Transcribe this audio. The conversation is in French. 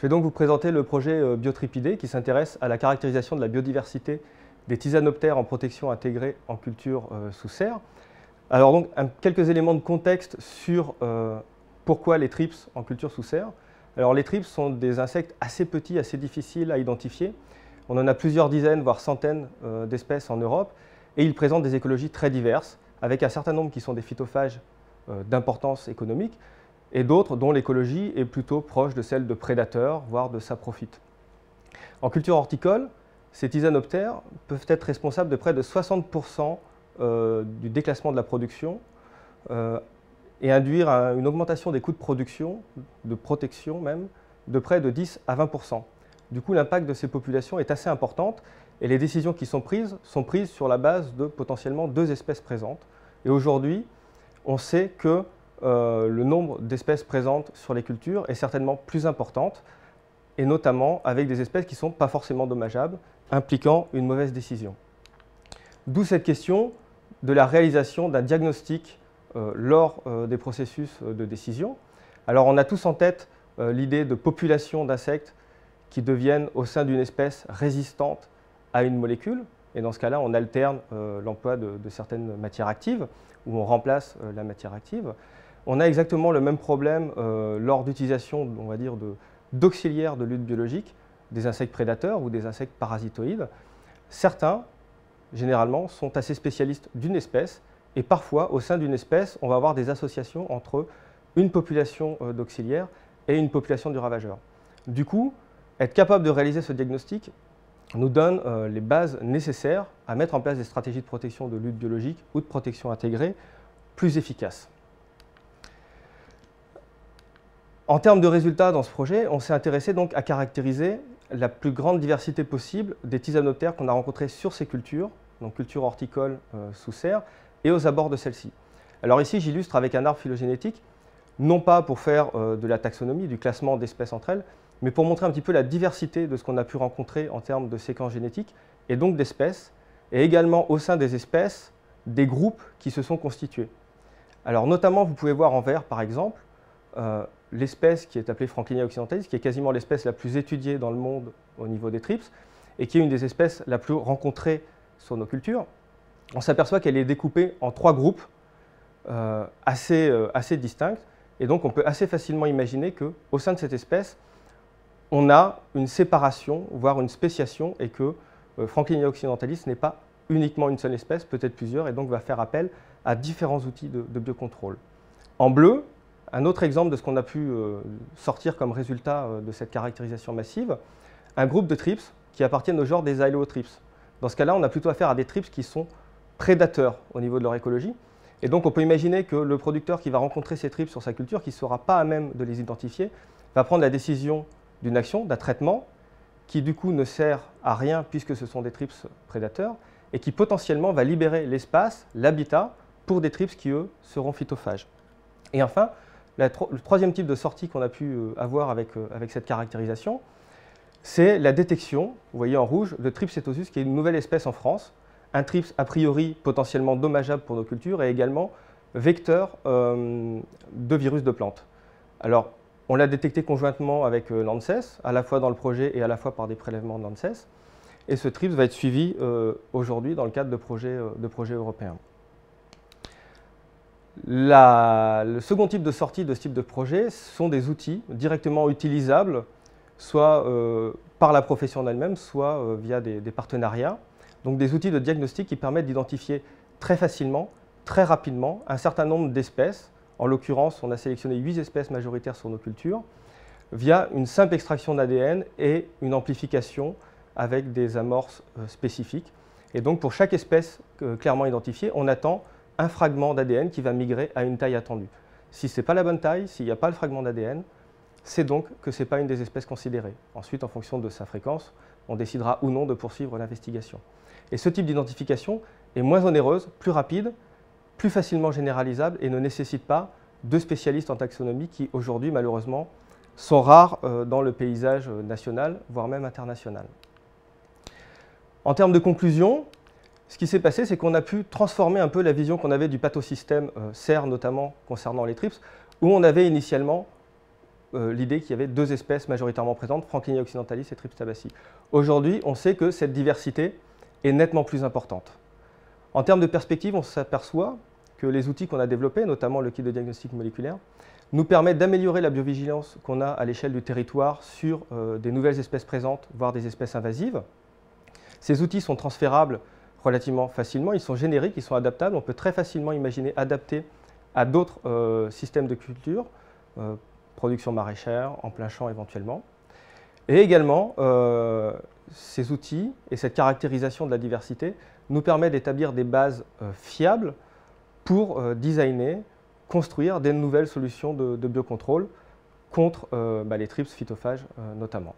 Je vais donc vous présenter le projet Biotripidé qui s'intéresse à la caractérisation de la biodiversité des tisanoptères en protection intégrée en culture sous serre. Alors donc, quelques éléments de contexte sur pourquoi les thrips en culture sous serre. Alors les thrips sont des insectes assez petits, assez difficiles à identifier. On en a plusieurs dizaines, voire centaines d'espèces en Europe et ils présentent des écologies très diverses, avec un certain nombre qui sont des phytophages d'importance économique et d'autres dont l'écologie est plutôt proche de celle de prédateurs, voire de saprophytes. En culture horticole, ces tisanoptères peuvent être responsables de près de 60% du déclassement de la production et induire une augmentation des coûts de production, de protection même, de près de 10 à 20%. Du coup, l'impact de ces populations est assez important et les décisions qui sont prises sur la base de potentiellement 2 espèces présentes. Et aujourd'hui, on sait que le nombre d'espèces présentes sur les cultures est certainement plus importante, et notamment avec des espèces qui ne sont pas forcément dommageables, impliquant une mauvaise décision. D'où cette question de la réalisation d'un diagnostic lors des processus de décision. Alors on a tous en tête l'idée de populations d'insectes qui deviennent au sein d'une espèce résistante à une molécule, et dans ce cas-là on alterne l'emploi de certaines matières actives, ou on remplace la matière active. On a exactement le même problème lors d'utilisation, on va dire, d'auxiliaires de lutte biologique, des insectes prédateurs ou des insectes parasitoïdes. Certains, généralement, sont assez spécialistes d'une espèce et parfois, au sein d'une espèce, on va avoir des associations entre une population d'auxiliaires et une population du ravageur. Du coup, être capable de réaliser ce diagnostic nous donne les bases nécessaires à mettre en place des stratégies de protection de lutte biologique ou de protection intégrée plus efficaces. En termes de résultats dans ce projet, on s'est intéressé donc à caractériser la plus grande diversité possible des tisanoptères qu'on a rencontrés sur ces cultures, donc cultures horticoles sous serre, et aux abords de celles-ci. Alors ici, j'illustre avec un arbre phylogénétique, non pas pour faire de la taxonomie, du classement d'espèces entre elles, mais pour montrer un petit peu la diversité de ce qu'on a pu rencontrer en termes de séquences génétiques, et donc d'espèces, et également au sein des espèces, des groupes qui se sont constitués. Alors notamment, vous pouvez voir en vert, par exemple, l'espèce qui est appelée Franklinia occidentalis, qui est quasiment l'espèce la plus étudiée dans le monde au niveau des thrips, et qui est une des espèces la plus rencontrée sur nos cultures. On s'aperçoit qu'elle est découpée en 3 groupes assez distincts, et donc on peut assez facilement imaginer qu'au sein de cette espèce, on a une séparation, voire une spéciation, et que Franklinia occidentalis n'est pas uniquement une seule espèce, peut-être plusieurs, et donc va faire appel à différents outils de biocontrôle. En bleu, un autre exemple de ce qu'on a pu sortir comme résultat de cette caractérisation massive, un groupe de thrips qui appartiennent au genre des Hylothrips. Dans ce cas-là, on a plutôt affaire à des thrips qui sont prédateurs au niveau de leur écologie. Et donc, on peut imaginer que le producteur qui va rencontrer ces thrips sur sa culture, qui ne sera pas à même de les identifier, va prendre la décision d'une action, d'un traitement, qui du coup ne sert à rien puisque ce sont des thrips prédateurs, et qui potentiellement va libérer l'espace, l'habitat, pour des thrips qui, eux, seront phytophages. Et enfin, le 3e type de sortie qu'on a pu avoir avec cette caractérisation, c'est la détection, vous voyez en rouge, de Thrips setosus, qui est une nouvelle espèce en France, un thrips a priori potentiellement dommageable pour nos cultures et également vecteur de virus de plantes. Alors, on l'a détecté conjointement avec l'ANSES, à la fois dans le projet et à la fois par des prélèvements de l'ANSES, et ce thrips va être suivi aujourd'hui dans le cadre de projets européens. Le second type de sortie de ce type de projet sont des outils directement utilisables, soit par la profession elle-même, soit via des partenariats. Donc des outils de diagnostic qui permettent d'identifier très facilement, très rapidement, un certain nombre d'espèces. En l'occurrence, on a sélectionné 8 espèces majoritaires sur nos cultures, via une simple extraction d'ADN et une amplification avec des amorces spécifiques. Et donc pour chaque espèce clairement identifiée, on attend un fragment d'ADN qui va migrer à une taille attendue. Si ce n'est pas la bonne taille, s'il n'y a pas le fragment d'ADN, c'est donc que ce n'est pas une des espèces considérées. Ensuite, en fonction de sa fréquence, on décidera ou non de poursuivre l'investigation. Et ce type d'identification est moins onéreuse, plus rapide, plus facilement généralisable et ne nécessite pas de spécialistes en taxonomie qui, aujourd'hui, malheureusement, sont rares dans le paysage national, voire même international. En termes de conclusion, ce qui s'est passé, c'est qu'on a pu transformer un peu la vision qu'on avait du pathosystème serre, notamment concernant les thrips, où on avait initialement l'idée qu'il y avait deux espèces majoritairement présentes, Franklinia occidentalis et Thrips tabaci. Aujourd'hui, on sait que cette diversité est nettement plus importante. En termes de perspective, on s'aperçoit que les outils qu'on a développés, notamment le kit de diagnostic moléculaire, nous permettent d'améliorer la biovigilance qu'on a à l'échelle du territoire sur des nouvelles espèces présentes, voire des espèces invasives. Ces outils sont transférables relativement facilement, ils sont génériques, ils sont adaptables, on peut très facilement imaginer adapter à d'autres systèmes de culture, production maraîchère, en plein champ éventuellement. Et également, ces outils et cette caractérisation de la diversité nous permettent d'établir des bases fiables pour designer, construire des nouvelles solutions de biocontrôle contre les thrips phytophages notamment.